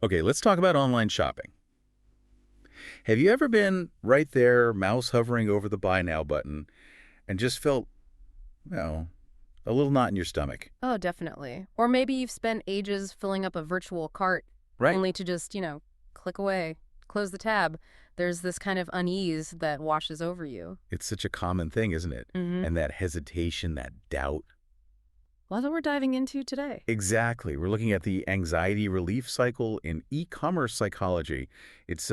Okay, let's talk about online shopping. Have you ever been right there, mouse hovering over the buy now button, and just felt, you know, a little knot in your stomach? Oh, definitely. Or maybe you've spent ages filling up a virtual cart Right. only to just, click away, close the tab. There's this kind of unease that washes over you. It's such a common thing, isn't it? Mm-hmm. And that hesitation, that doubt. Well, that's what we're diving into today. Exactly. We're looking at the anxiety relief cycle in e-commerce psychology. It's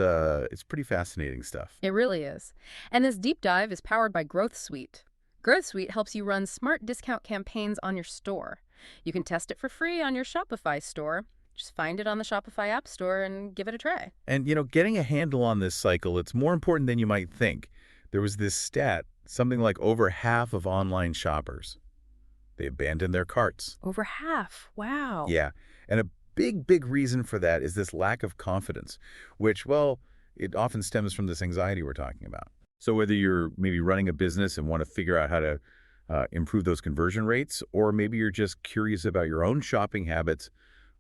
pretty fascinating stuff. It really is. And this deep dive is powered by Growth Suite. Growth Suite helps you run smart discount campaigns on your store. You can test it for free on your Shopify store. Just find it on the Shopify App Store and give it a try. And, getting a handle on this cycle, it's more important than you might think. There was this stat, something like over half of online shoppers, they abandon their carts. Over half. Wow. Yeah. And a big reason for that is this lack of confidence, which, well, it often stems from this anxiety we're talking about. So whether you're maybe running a business and want to figure out how to improve those conversion rates, or maybe you're just curious about your own shopping habits,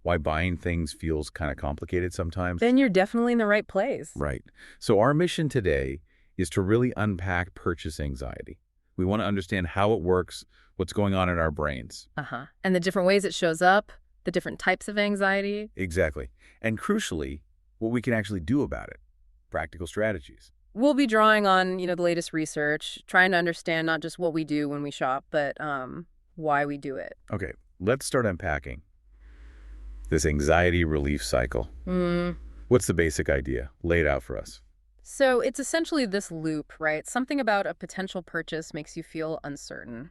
why buying things feels kind of complicated sometimes. Then you're definitely in the right place. Right. So our mission today is to really unpack purchase anxiety. We want to understand how it works, what's going on in our brains. Uh-huh. And the different ways it shows up, the different types of anxiety. Exactly. And crucially, what we can actually do about it. Practical strategies. We'll be drawing on, the latest research, trying to understand not just what we do when we shop, but why we do it. Okay, let's start unpacking this anxiety relief cycle. What's the basic idea? Lay it out for us. So it's essentially this loop, right? Something about a potential purchase makes you feel uncertain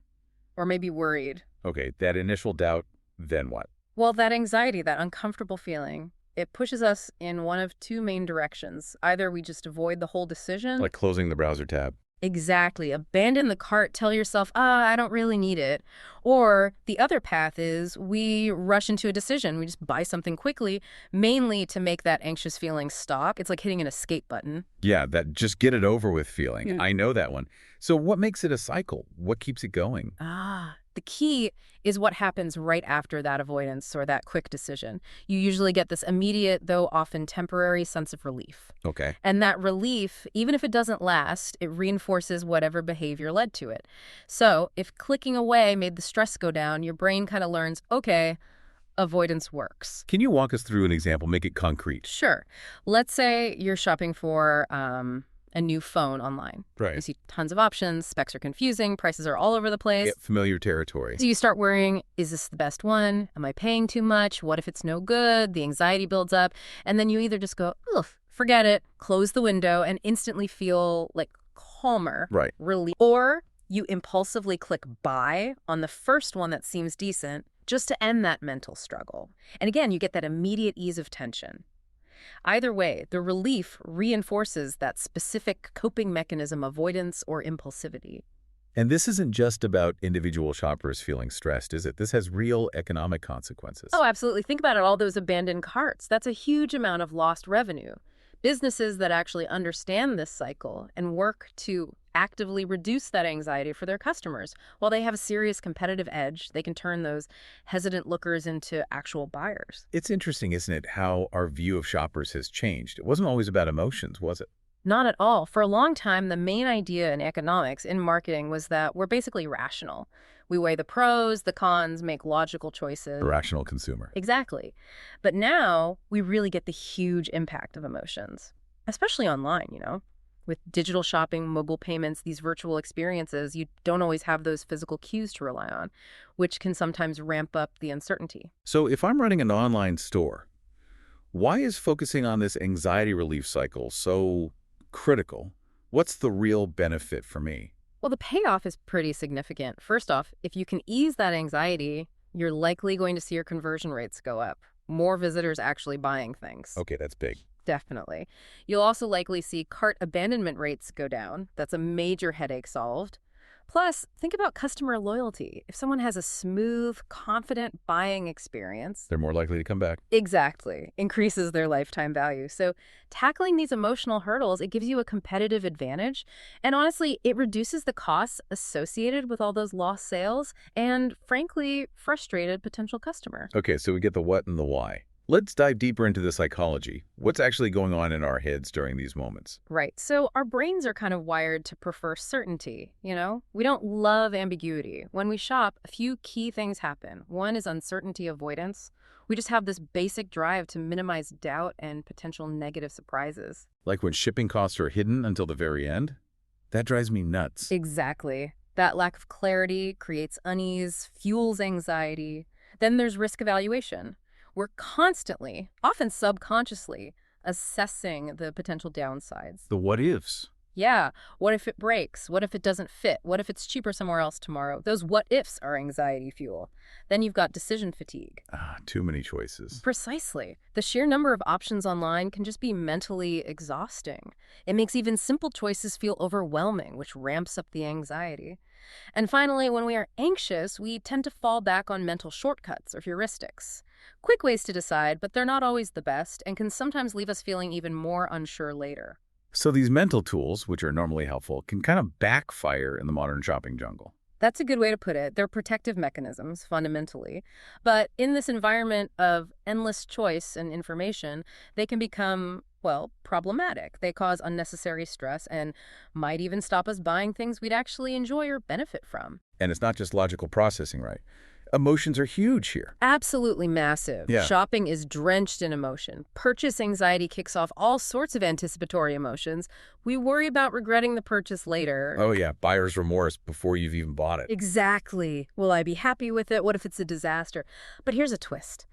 or maybe worried. Okay, that initial doubt, then what? Well, that anxiety, that uncomfortable feeling, it pushes us in one of two main directions. Either we just avoid the whole decision. Like closing the browser tab. Exactly. Abandon the cart, tell yourself, I don't really need it. Or the other path is we rush into a decision. We just buy something quickly, mainly to make that anxious feeling stop. It's like hitting an escape button. Yeah, that just get it over with feeling. Mm. I know that one. So what makes it a cycle? What keeps it going? The key is what happens right after that avoidance or that quick decision. You usually get this immediate, though often temporary, sense of relief. Okay. And that relief, even if it doesn't last, it reinforces whatever behavior led to it. So if clicking away made the stress go down, your brain kind of learns, okay, avoidance works. Can you walk us through an example? Make it concrete. Sure. Let's say you're shopping for a new phone online. You Right. see tons of options, specs are confusing, prices are all over the place. Yeah, familiar territory. So you start worrying, is this the best one? Am I paying too much? What if it's no good? The anxiety builds up. And then you either just go, ugh, forget it, close the window, and instantly feel like calmer, Right. relief. Or you impulsively click buy on the first one that seems decent just to end that mental struggle. And again, you get that immediate ease of tension. Either way, the relief reinforces that specific coping mechanism, avoidance or impulsivity. And this isn't just about individual shoppers feeling stressed, is it? This has real economic consequences. Oh, absolutely. Think about it, all those abandoned carts. That's a huge amount of lost revenue. Businesses that actually understand this cycle and work to actively reduce that anxiety for their customers, while they have a serious competitive edge, they can turn those hesitant lookers into actual buyers. It's interesting, isn't it, how our view of shoppers has changed. It wasn't always about emotions, was it? Not at all. For a long time, the main idea in economics, in marketing, was that we're basically rational. We weigh the pros, the cons, make logical choices. A rational consumer. Exactly. But now we really get the huge impact of emotions, especially online, With digital shopping, mobile payments, these virtual experiences, you don't always have those physical cues to rely on, which can sometimes ramp up the uncertainty. So if I'm running an online store, why is focusing on this anxiety relief cycle so critical? What's the real benefit for me? Well, the payoff is pretty significant. First off, if you can ease that anxiety, you're likely going to see your conversion rates go up. More visitors actually buying things. Okay, that's big. Definitely. You'll also likely see cart abandonment rates go down. That's a major headache solved. Plus, think about customer loyalty. If someone has a smooth, confident buying experience, They're more likely to come back. exactly, increases their lifetime value. So tackling these emotional hurdles, it gives you a competitive advantage. And honestly, it reduces the costs associated with all those lost sales and, frankly, frustrated potential customer. Okay, so we get the what and the why. Let's dive deeper into the psychology. What's actually going on in our heads during these moments? Right. So our brains are kind of wired to prefer certainty, you know? We don't love ambiguity. When we shop, a few key things happen. One is uncertainty avoidance. We just have this basic drive to minimize doubt and potential negative surprises. Like when shipping costs are hidden until the very end? That drives me nuts. Exactly. That lack of clarity creates unease, fuels anxiety. Then there's risk evaluation. We're constantly, often subconsciously, assessing the potential downsides. The what ifs. Yeah, what if it breaks? What if it doesn't fit? What if it's cheaper somewhere else tomorrow? Those what ifs are anxiety fuel. Then you've got decision fatigue. Too many choices. Precisely. The sheer number of options online can just be mentally exhausting. It makes even simple choices feel overwhelming, which ramps up the anxiety. And finally, when we are anxious, we tend to fall back on mental shortcuts or heuristics. Quick ways to decide, but they're not always the best and can sometimes leave us feeling even more unsure later. So these mental tools, which are normally helpful, can kind of backfire in the modern shopping jungle. That's a good way to put it. They're protective mechanisms, fundamentally. But in this environment of endless choice and information, they can become, well, problematic. They cause unnecessary stress and might even stop us buying things we'd actually enjoy or benefit from. And it's not just logical processing, right? Emotions are huge here. Absolutely massive. Yeah. Shopping is drenched in emotion. Purchase anxiety kicks off all sorts of anticipatory emotions. We worry about regretting the purchase later. Oh yeah, buyer's remorse before you've even bought it. Exactly. Will I be happy with it? What if it's a disaster? But here's a twist.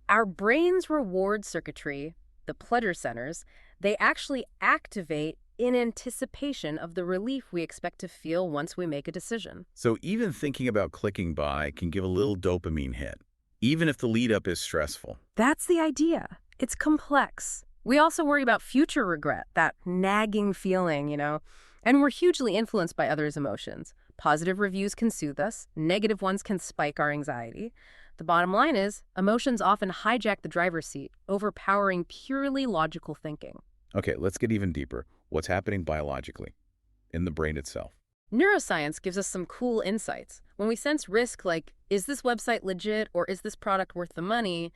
Our brain's reward circuitry, the pleasure centers, they actually activate in anticipation of the relief we expect to feel once we make a decision. So even thinking about clicking buy can give a little dopamine hit, even if the lead up is stressful. That's the idea. It's complex. We also worry about future regret, that nagging feeling, and we're hugely influenced by others' emotions. Positive reviews can soothe us. Negative ones can spike our anxiety. The bottom line is, emotions often hijack the driver's seat, overpowering purely logical thinking. Okay, let's get even deeper. What's happening biologically in the brain itself? Neuroscience gives us some cool insights. When we sense risk, like, is this website legit or is this product worth the money,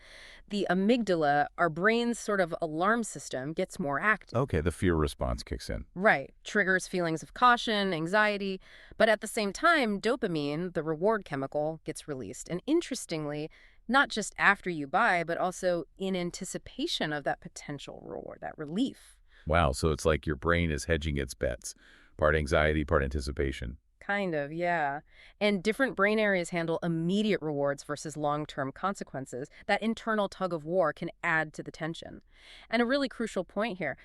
the amygdala, our brain's sort of alarm system, gets more active. Okay, the fear response kicks in. Right. Triggers feelings of caution, anxiety. But at the same time, dopamine, the reward chemical, gets released. And interestingly, not just after you buy, but also in anticipation of that potential reward, that relief. Wow, so it's like your brain is hedging its bets. Part anxiety, part anticipation. Kind of, yeah. And different brain areas handle immediate rewards versus long-term consequences. That internal tug of war can add to the tension. And a really crucial point here,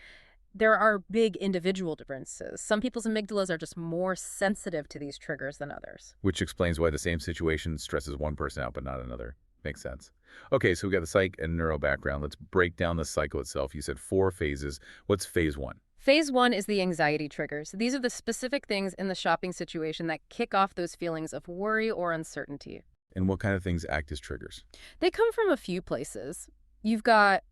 there are big individual differences. Some people's amygdalas are just more sensitive to these triggers than others. Which explains why the same situation stresses one person out but not another. Makes sense. Okay, so we got the psych and neuro background. Let's break down the cycle itself. You said 4 phases. What's phase 1? Phase 1 is the anxiety triggers. These are the specific things in the shopping situation that kick off those feelings of worry or uncertainty. And what kind of things act as triggers? They come from a few places. You've got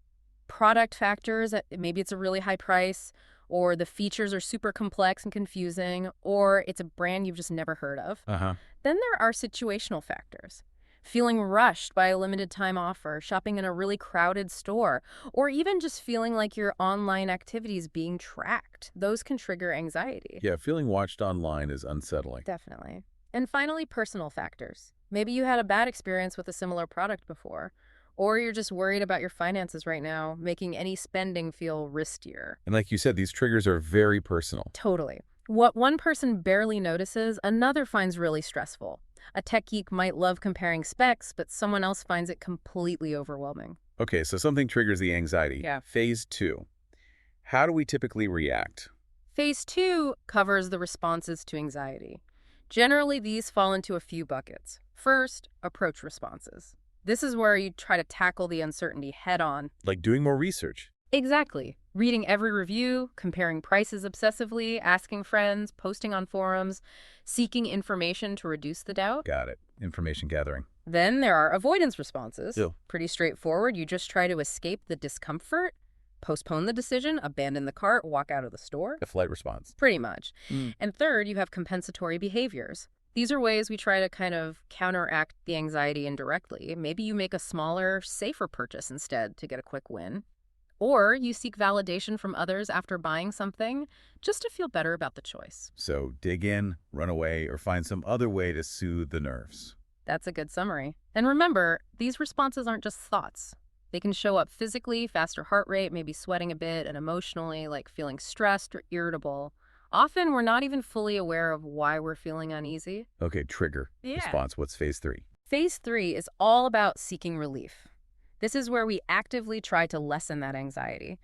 product factors, maybe it's a really high price, or the features are super complex and confusing, or it's a brand you've just never heard of. Uh-huh. Then there are situational factors. Feeling rushed by a limited time offer, shopping in a really crowded store, or even just feeling like your online activity is being tracked. Those can trigger anxiety. Yeah, feeling watched online is unsettling. Definitely. And finally, personal factors. Maybe you had a bad experience with a similar product before, or you're just worried about your finances right now, making any spending feel riskier. And like you said, these triggers are very personal. Totally. What one person barely notices, another finds really stressful. A tech geek might love comparing specs, but someone else finds it completely overwhelming. Okay, so something triggers the anxiety. Yeah. Phase 2. How do we typically react? Phase 2 covers the responses to anxiety. Generally, these fall into a few buckets. First, approach responses. This is where you try to tackle the uncertainty head-on. Like doing more research. Exactly. Reading every review, comparing prices obsessively, asking friends, posting on forums, seeking information to reduce the doubt. Got it. Information gathering. Then there are avoidance responses. Yeah. Pretty straightforward. You just try to escape the discomfort, postpone the decision, abandon the cart, walk out of the store. A flight response. Pretty much. And third, you have compensatory behaviors. These are ways we try to kind of counteract the anxiety indirectly. Maybe you make a smaller, safer purchase instead to get a quick win. Or you seek validation from others after buying something just to feel better about the choice. So dig in, run away, or find some other way to soothe the nerves. That's a good summary. And remember, these responses aren't just thoughts. They can show up physically, faster heart rate, maybe sweating a bit, and emotionally, like feeling stressed or irritable. Often, we're not even fully aware of why we're feeling uneasy. Okay, trigger. Yeah. Response. What's phase 3? Phase 3 is all about seeking relief. This is where we actively try to lessen that anxiety.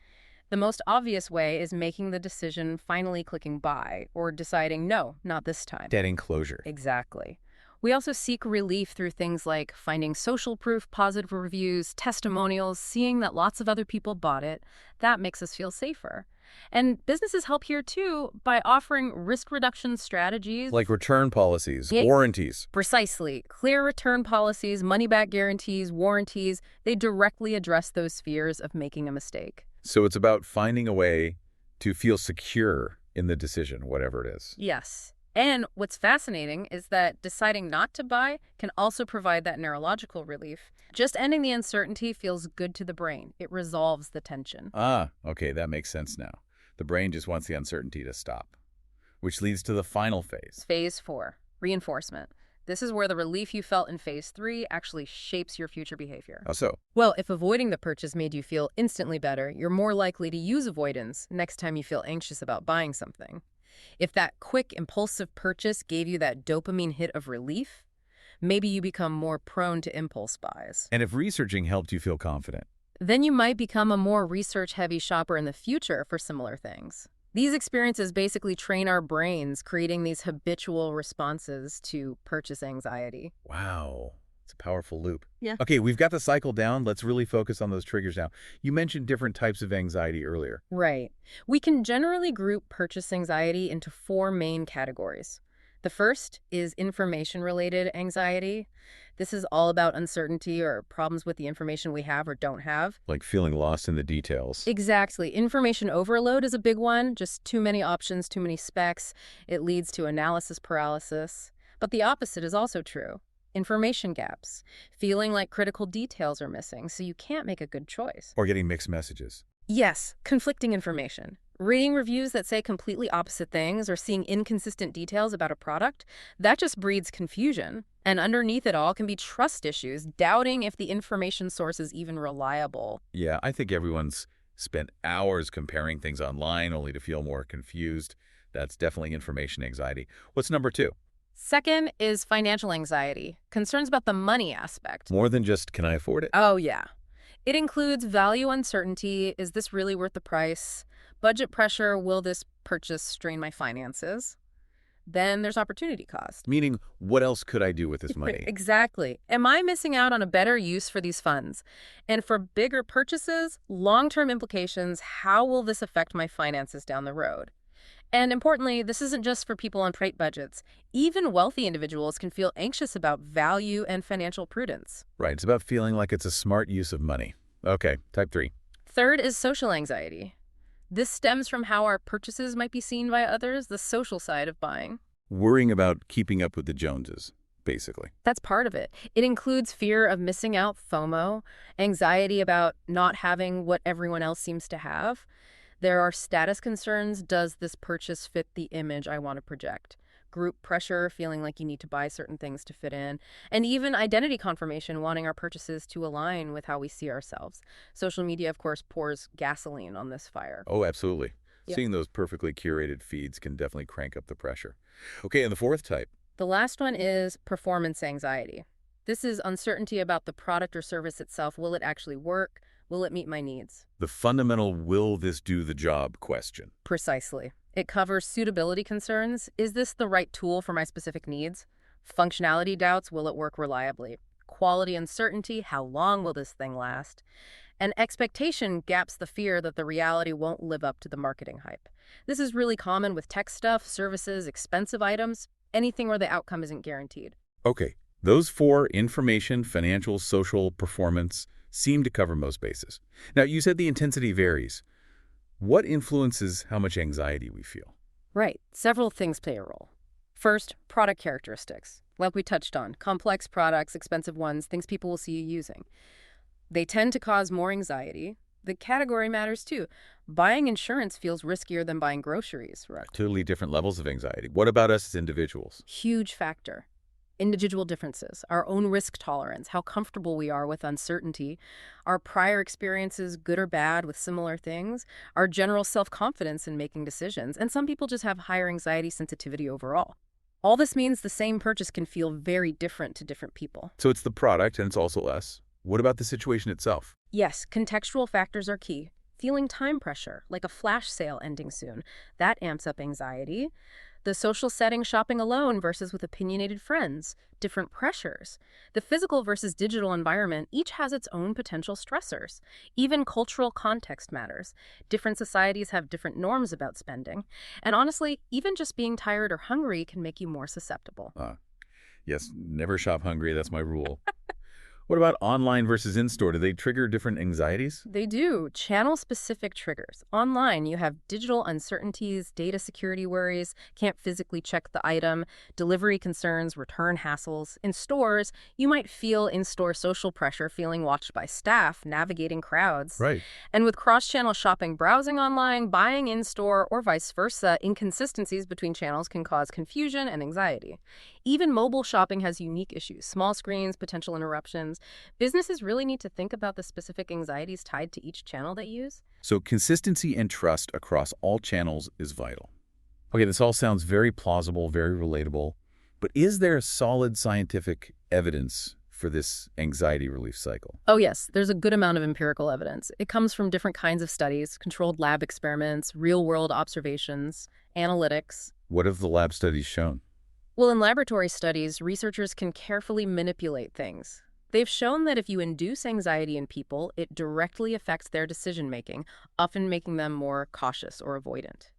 The most obvious way is making the decision, finally clicking buy, or deciding, no, not this time. Dead enclosure. Exactly. We also seek relief through things like finding social proof, positive reviews, testimonials, seeing that lots of other people bought it. That makes us feel safer. And businesses help here too by offering risk reduction strategies. Like return policies, Yeah. warranties. Precisely. Clear return policies, money-back guarantees, warranties, they directly address those fears of making a mistake. So it's about finding a way to feel secure in the decision, whatever it is. Yes. And what's fascinating is that deciding not to buy can also provide that neurological relief. Just ending the uncertainty feels good to the brain. It resolves the tension. Ah, okay, that makes sense now. The brain just wants the uncertainty to stop, which leads to the final phase. Phase 4, reinforcement. This is where the relief you felt in phase 3 actually shapes your future behavior. How so? Well, if avoiding the purchase made you feel instantly better, you're more likely to use avoidance next time you feel anxious about buying something. If that quick, impulsive purchase gave you that dopamine hit of relief, maybe you become more prone to impulse buys. And if researching helped you feel confident? Then you might become a more research-heavy shopper in the future for similar things. These experiences basically train our brains, creating these habitual responses to purchase anxiety. Wow, it's a powerful loop. Yeah. Okay, we've got the cycle down. Let's really focus on those triggers now. You mentioned different types of anxiety earlier. Right. We can generally group purchase anxiety into 4 main categories. The first is information-related anxiety. This is all about uncertainty or problems with the information we have or don't have. Like feeling lost in the details. Exactly. Information overload is a big one. Just too many options, too many specs. It leads to analysis paralysis. But the opposite is also true. Information gaps. Feeling like critical details are missing, so you can't make a good choice. Or getting mixed messages. Yes, conflicting information. Reading reviews that say completely opposite things or seeing inconsistent details about a product, that just breeds confusion. And underneath it all can be trust issues, doubting if the information source is even reliable. Yeah, I think everyone's spent hours comparing things online only to feel more confused. That's definitely information anxiety. What's number 2? Second is financial anxiety, concerns about the money aspect. More than just, can I afford it? Oh, yeah. It includes value uncertainty. Is this really worth the price? Budget pressure. Will this purchase strain my finances? Then there's opportunity cost. Meaning, what else could I do with this money? Exactly. Am I missing out on a better use for these funds? And for bigger purchases, long-term implications, how will this affect my finances down the road? And importantly, this isn't just for people on tight budgets. Even wealthy individuals can feel anxious about value and financial prudence. Right, it's about feeling like it's a smart use of money. Okay, type 3. Third is social anxiety. This stems from how our purchases might be seen by others, the social side of buying. Worrying about keeping up with the Joneses, basically. That's part of it. It includes fear of missing out, FOMO, anxiety about not having what everyone else seems to have. There are status concerns. Does this purchase fit the image I want to project? Group pressure, feeling like you need to buy certain things to fit in. And even identity confirmation, wanting our purchases to align with how we see ourselves. Social media, of course, pours gasoline on this fire. Oh, absolutely. Yep. Seeing those perfectly curated feeds can definitely crank up the pressure. Okay, and the 4th type. The last one is performance anxiety. This is uncertainty about the product or service itself. Will it actually work? Will it meet my needs? The fundamental will this do the job question. Precisely. It covers suitability concerns. Is this the right tool for my specific needs? Functionality doubts. Will it work reliably? Quality uncertainty. How long will this thing last? And expectation gaps the fear that the reality won't live up to the marketing hype. This is really common with tech stuff, services, expensive items, anything where the outcome isn't guaranteed. Okay, those 4, information, financial, social, performance, seem to cover most bases. Now, you said the intensity varies. What influences how much anxiety we feel? Right. Several things play a role. First, product characteristics. Like we touched on, complex products, expensive ones, things people will see you using. They tend to cause more anxiety. The category matters too. Buying insurance feels riskier than buying groceries, right? Totally different levels of anxiety. What about us as individuals? Huge factor. Individual differences, our own risk tolerance, how comfortable we are with uncertainty, our prior experiences, good or bad, with similar things, our general self-confidence in making decisions, and some people just have higher anxiety sensitivity overall. All this means the same purchase can feel very different to different people. So it's the product and it's also us. What about the situation itself? Yes, contextual factors are key. Feeling time pressure, like a flash sale ending soon, that amps up anxiety. The social setting, shopping alone versus with opinionated friends, different pressures. The physical versus digital environment each has its own potential stressors. Even cultural context matters. Different societies have different norms about spending. And honestly, even just being tired or hungry can make you more susceptible. Yes, never shop hungry. That's my rule. What about online versus in-store? Do they trigger different anxieties? They do. Channel-specific triggers. Online, you have digital uncertainties, data security worries, can't physically check the item, delivery concerns, return hassles. In stores, you might feel in-store social pressure, feeling watched by staff, navigating crowds. Right. And with cross-channel shopping, browsing online, buying in-store, or vice versa, inconsistencies between channels can cause confusion and anxiety. Even mobile shopping has unique issues, small screens, potential interruptions. Businesses really need to think about the specific anxieties tied to each channel they use. So consistency and trust across all channels is vital. Okay, this all sounds very plausible, very relatable, but is there solid scientific evidence for this anxiety relief cycle? Oh yes, there's a good amount of empirical evidence. It comes from different kinds of studies, controlled lab experiments, real-world observations, analytics. What have the lab studies shown? Well, in laboratory studies, researchers can carefully manipulate things. They've shown that if you induce anxiety in people, it directly affects their decision-making, often making them more cautious or avoidant.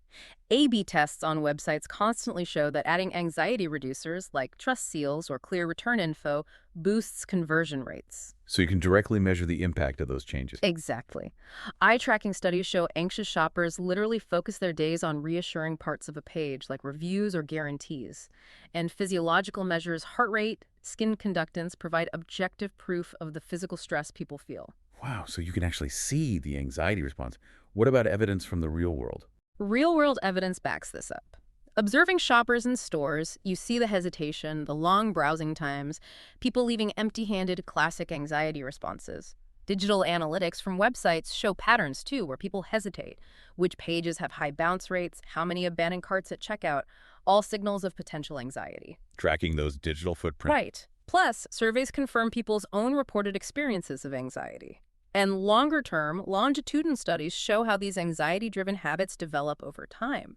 A/B tests on websites constantly show that adding anxiety reducers like trust seals or clear return info boosts conversion rates. So you can directly measure the impact of those changes. Exactly. Eye tracking studies show anxious shoppers literally focus their days on reassuring parts of a page, like reviews or guarantees. And physiological measures, heart rate, skin conductance, provide objective proof of the physical stress people feel. Wow, so you can actually see the anxiety response. What about evidence from the real world? Real-world evidence backs this up. Observing shoppers in stores, you see the hesitation, the long browsing times, people leaving empty-handed, classic anxiety responses. Digital analytics from websites show patterns, too, where people hesitate. Which pages have high bounce rates, how many abandoned carts at checkout, all signals of potential anxiety. Tracking those digital footprints. Right. Plus, surveys confirm people's own reported experiences of anxiety. And longer-term, longitudinal studies show how these anxiety-driven habits develop over time.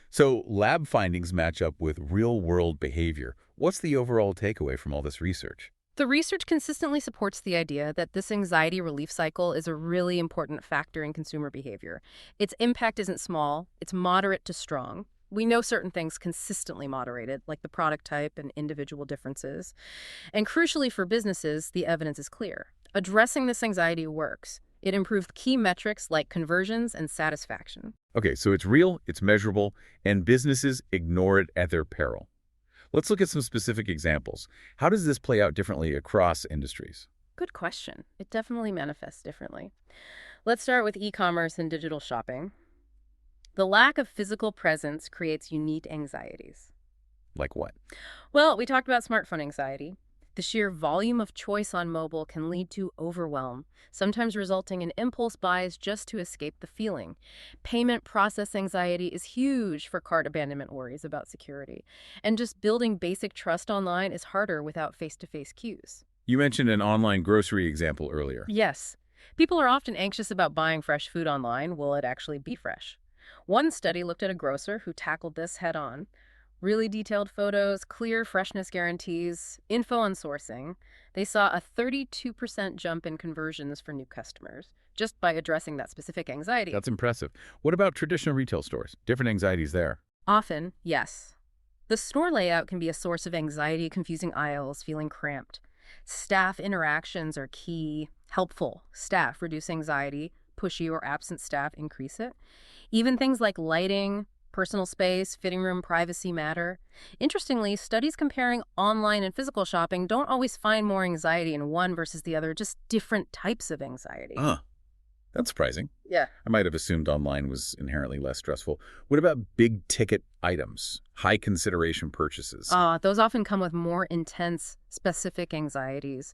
So lab findings match up with real-world behavior. What's the overall takeaway from all this research? The research consistently supports the idea that this anxiety relief cycle is a really important factor in consumer behavior. Its impact isn't small, it's moderate to strong. We know certain things consistently moderated, like the product type and individual differences. And crucially for businesses, the evidence is clear. Addressing this anxiety works. It improved key metrics like conversions and satisfaction. Okay, so it's real, it's measurable, and businesses ignore it at their peril. Let's look at some specific examples. How does this play out differently across industries? Good question. It definitely manifests differently. Let's start with e-commerce and digital shopping. The lack of physical presence creates unique anxieties. Like what? Well, we talked about smartphone anxiety. The sheer volume of choice on mobile can lead to overwhelm, sometimes resulting in impulse buys just to escape the feeling. Payment process anxiety is huge for cart abandonment worries about security. And just building basic trust online is harder without face-to-face cues. You mentioned an online grocery example earlier. Yes. People are often anxious about buying fresh food online. Will it actually be fresh? One study looked at a grocer who tackled this head-on. Really detailed photos, clear freshness guarantees, info on sourcing. They saw a 32% jump in conversions for new customers, just by addressing that specific anxiety. That's impressive. What about traditional retail stores? Different anxieties there. Often, yes. The store layout can be a source of anxiety, confusing aisles, feeling cramped. Staff interactions are key. Helpful staff reduce anxiety, pushy or absent staff increase it. Even things like lighting, Personal space, fitting room privacy matter. Interestingly, studies comparing online and physical shopping don't always find more anxiety in one versus the other, just different types of anxiety. Ah, that's surprising. Yeah. I might have assumed online was inherently less stressful. What about big ticket items, high consideration purchases? Those often come with more intense, specific anxieties.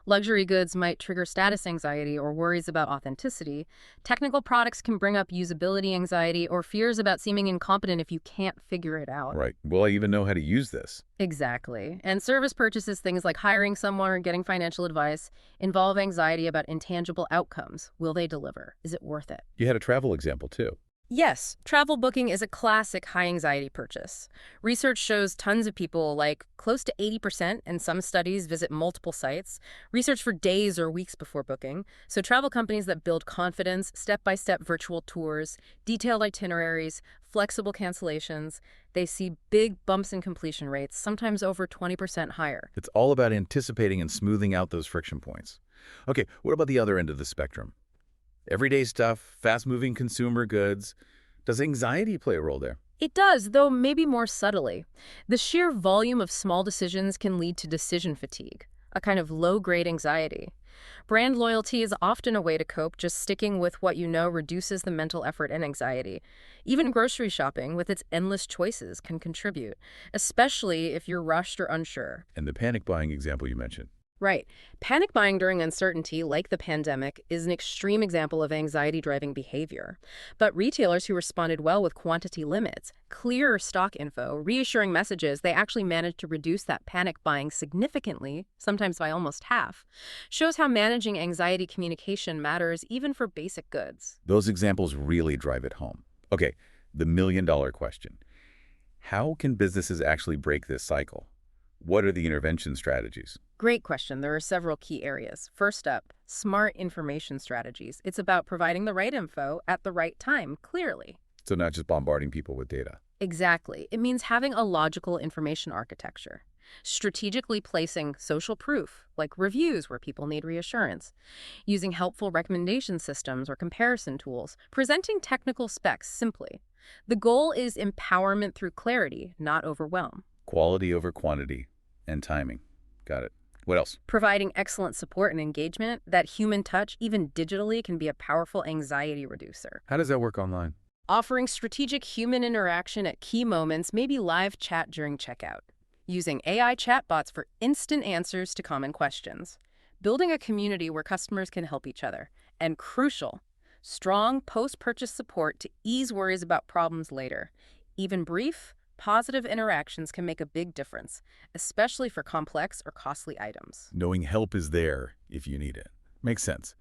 Luxury goods might trigger status anxiety or worries about authenticity. Technical products can bring up usability anxiety or fears about seeming incompetent if you can't figure it out. Right. Will I even know how to use this? Exactly. And service purchases, things like hiring someone or getting financial advice, involve anxiety about intangible outcomes. Will they deliver? Is it worth it? You had a travel example, too. Yes, travel booking is a classic high-anxiety purchase. Research shows tons of people, like close to 80%, in some studies visit multiple sites, research for days or weeks before booking. So travel companies that build confidence, step-by-step virtual tours, detailed itineraries, flexible cancellations, they see big bumps in completion rates, sometimes over 20% higher. It's all about anticipating and smoothing out those friction points. Okay, what about the other end of the spectrum? Everyday stuff, fast-moving consumer goods. Does anxiety play a role there? It does, though maybe more subtly. The sheer volume of small decisions can lead to decision fatigue, a kind of low-grade anxiety. Brand loyalty is often a way to cope. Just sticking with what you know reduces the mental effort and anxiety. Even grocery shopping, with its endless choices, can contribute, especially if you're rushed or unsure. And the panic buying example you mentioned. Right. Panic buying during uncertainty, like the pandemic, is an extreme example of anxiety-driving behavior. But retailers who responded well with quantity limits, clearer stock info, reassuring messages, they actually managed to reduce that panic buying significantly, sometimes by almost half. Shows how managing anxiety communication matters even for basic goods. Those examples really drive it home. Okay, the million-dollar question. How can businesses actually break this cycle? What are the intervention strategies? Great question. There are several key areas. First up, smart information strategies. It's about providing the right info at the right time, clearly. So not just bombarding people with data. Exactly. It means having a logical information architecture. Strategically placing social proof, like reviews where people need reassurance. Using helpful recommendation systems or comparison tools. Presenting technical specs simply. The goal is empowerment through clarity, not overwhelm. Quality over quantity and timing. Got it. What else? Providing excellent support and engagement, that human touch, even digitally, can be a powerful anxiety reducer. How does that work online? Offering strategic human interaction at key moments, maybe live chat during checkout. Using AI chatbots for instant answers to common questions. Building a community where customers can help each other. And crucial, strong post-purchase support to ease worries about problems later. Even brief, positive interactions can make a big difference, especially for complex or costly items. Knowing help is there if you need it. Makes sense.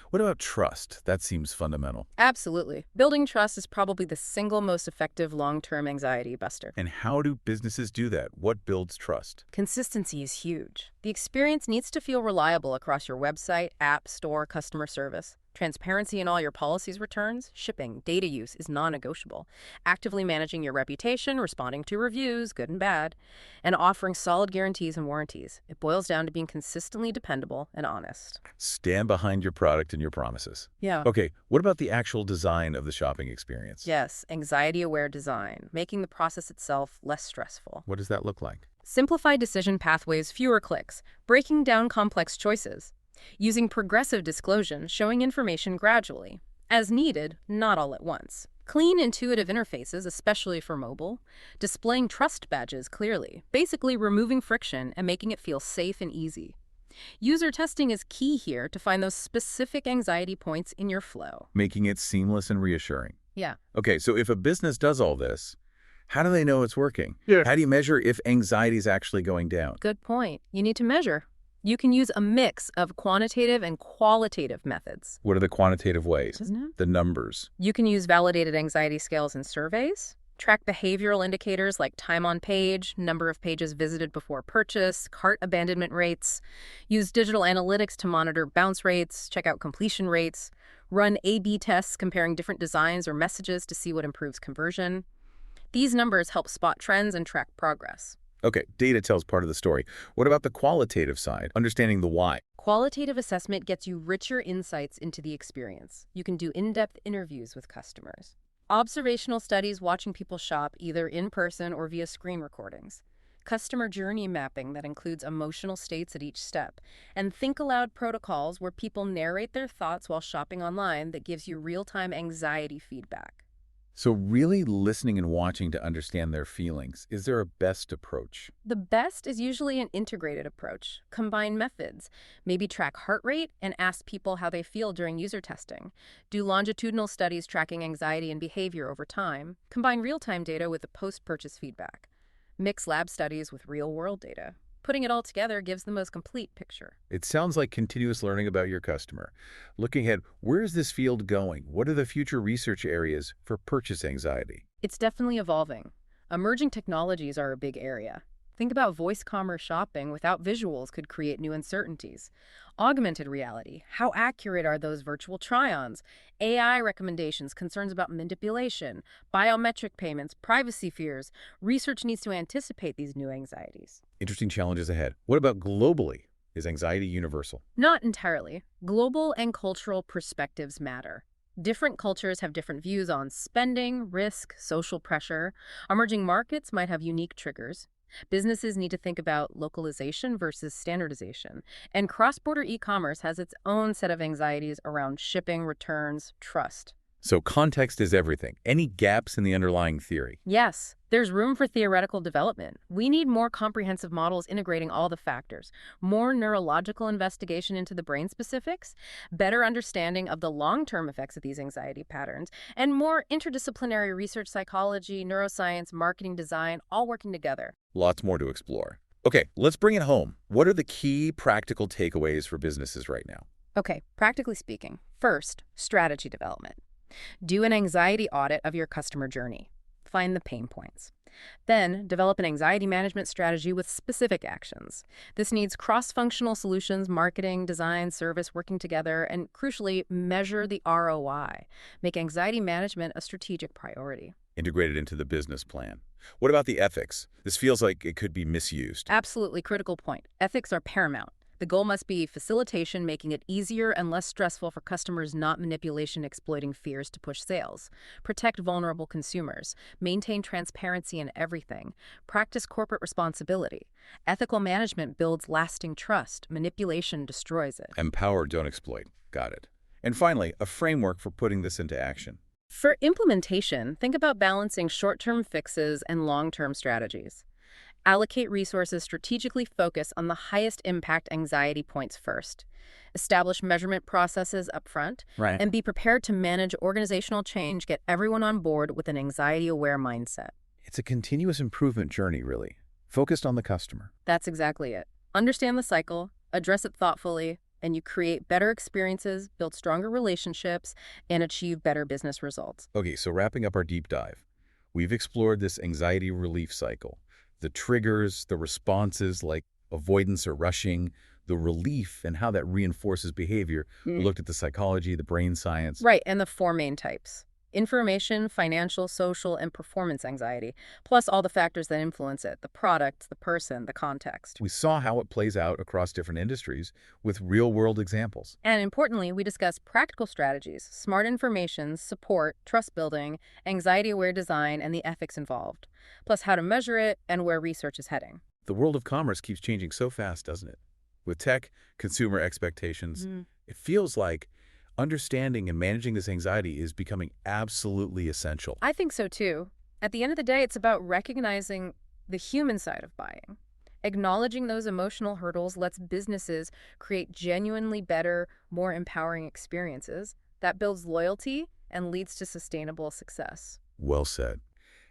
What about trust? That seems fundamental. Absolutely. Building trust is probably the single most effective long-term anxiety buster. And how do businesses do that? What builds trust? Consistency is huge. The experience needs to feel reliable across your website, app, store, customer service. Transparency in all your policies, returns, shipping, data use is non-negotiable. Actively managing your reputation, responding to reviews, good and bad, and offering solid guarantees and warranties. It boils down to being consistently dependable and honest. Stand behind your product and your promises. Yeah. Okay, what about the actual design of the shopping experience? Yes, anxiety-aware design, making the process itself less stressful. What does that look like? Simplified decision pathways, fewer clicks, breaking down complex choices. Using progressive disclosure, showing information gradually. As needed, not all at once. Clean, intuitive interfaces, especially for mobile. Displaying trust badges clearly, basically removing friction and making it feel safe and easy. User testing is key here to find those specific anxiety points in your flow. Making it seamless and reassuring. Yeah. Okay, so if a business does all this, how do they know it's working? Yeah. How do you measure if anxiety is actually going down? Good point. You need to measure. You can use a mix of quantitative and qualitative methods. What are the quantitative ways? Isn't it? The numbers. You can use validated anxiety scales and surveys, track behavioral indicators like time on page, number of pages visited before purchase, cart abandonment rates, use digital analytics to monitor bounce rates, check out completion rates, run A/B tests comparing different designs or messages to see what improves conversion. These numbers help spot trends and track progress. Okay, data tells part of the story. What about the qualitative side? Understanding the why. Qualitative assessment gets you richer insights into the experience. You can do in-depth interviews with customers. Observational studies watching people shop either in person or via screen recordings. Customer journey mapping that includes emotional states at each step. And think aloud protocols where people narrate their thoughts while shopping online that gives you real-time anxiety feedback. So really listening and watching to understand their feelings. Is there a best approach? The best is usually an integrated approach. Combine methods. Maybe track heart rate and ask people how they feel during user testing. Do longitudinal studies tracking anxiety and behavior over time. Combine real-time data with the post-purchase feedback. Mix lab studies with real-world data. Putting it all together gives the most complete picture. It sounds like continuous learning about your customer. Looking ahead, where is this field going? What are the future research areas for purchase anxiety? It's definitely evolving. Emerging technologies are a big area. Think about voice commerce shopping without visuals could create new uncertainties. Augmented reality, how accurate are those virtual try-ons? AI recommendations, concerns about manipulation, biometric payments, privacy fears. Research needs to anticipate these new anxieties. Interesting challenges ahead. What about globally? Is anxiety universal? Not entirely. Global and cultural perspectives matter. Different cultures have different views on spending, risk, social pressure. Emerging markets might have unique triggers. Businesses need to think about localization versus standardization. And cross-border e-commerce has its own set of anxieties around shipping, returns, trust. So context is everything. Any gaps in the underlying theory? Yes, there's room for theoretical development. We need more comprehensive models integrating all the factors, more neurological investigation into the brain specifics, better understanding of the long-term effects of these anxiety patterns, and more interdisciplinary research, psychology, neuroscience, marketing design, all working together. Lots more to explore. Okay, let's bring it home. What are the key practical takeaways for businesses right now? Okay, practically speaking, first, strategy development. Do an anxiety audit of your customer journey. Find the pain points. Then, develop an anxiety management strategy with specific actions. This needs cross-functional solutions, marketing, design, service working together, and crucially, measure the ROI. Make anxiety management a strategic priority. Integrated into the business plan. What about the ethics? This feels like it could be misused. Absolutely critical point. Ethics are paramount. The goal must be facilitation, making it easier and less stressful for customers, not manipulation exploiting fears to push sales. Protect vulnerable consumers. Maintain transparency in everything. Practice corporate responsibility. Ethical management builds lasting trust. Manipulation destroys it. Empower, don't exploit. Got it. And finally, a framework for putting this into action. For implementation, think about balancing short-term fixes and long-term strategies. Allocate resources, strategically focus on the highest impact anxiety points first. Establish measurement processes upfront, and be prepared to manage organizational change, get everyone on board with an anxiety-aware mindset. It's a continuous improvement journey, really, focused on the customer. That's exactly it. Understand the cycle, address it thoughtfully, and you create better experiences, build stronger relationships, and achieve better business results. Okay, so wrapping up our deep dive, we've explored this anxiety relief cycle. The triggers, the responses like avoidance or rushing, the relief and how that reinforces behavior. We looked at the psychology, the brain science. Right, and the four main types. Information, financial, social, and performance anxiety, plus all the factors that influence it, the product, the person, the context. We saw how it plays out across different industries with real-world examples. And importantly, we discussed practical strategies, smart information, support, trust building, anxiety-aware design, and the ethics involved, plus how to measure it and where research is heading. The world of commerce keeps changing so fast, doesn't it? With tech, consumer expectations, it feels like understanding and managing this anxiety is becoming absolutely essential. I think so too. At the end of the day, it's about recognizing the human side of buying. Acknowledging those emotional hurdles lets businesses create genuinely better, more empowering experiences that builds loyalty and leads to sustainable success. Well said.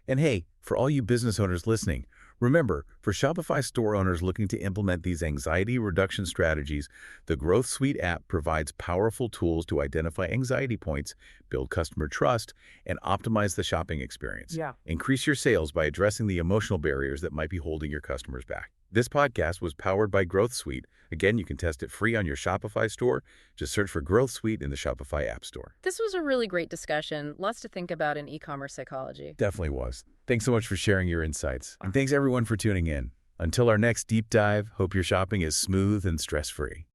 And hey, for all you business owners listening, remember, for Shopify store owners looking to implement these anxiety reduction strategies, the Growth Suite app provides powerful tools to identify anxiety points, build customer trust, and optimize the shopping experience. Increase your sales by addressing the emotional barriers that might be holding your customers back. This podcast was powered by Growth Suite. Again, you can test it free on your Shopify store. Just search for Growth Suite in the Shopify App Store. This was a really great discussion. Lots to think about in e-commerce psychology. Definitely was. Thanks so much for sharing your insights. And thanks everyone for tuning in. Until our next deep dive, hope your shopping is smooth and stress-free.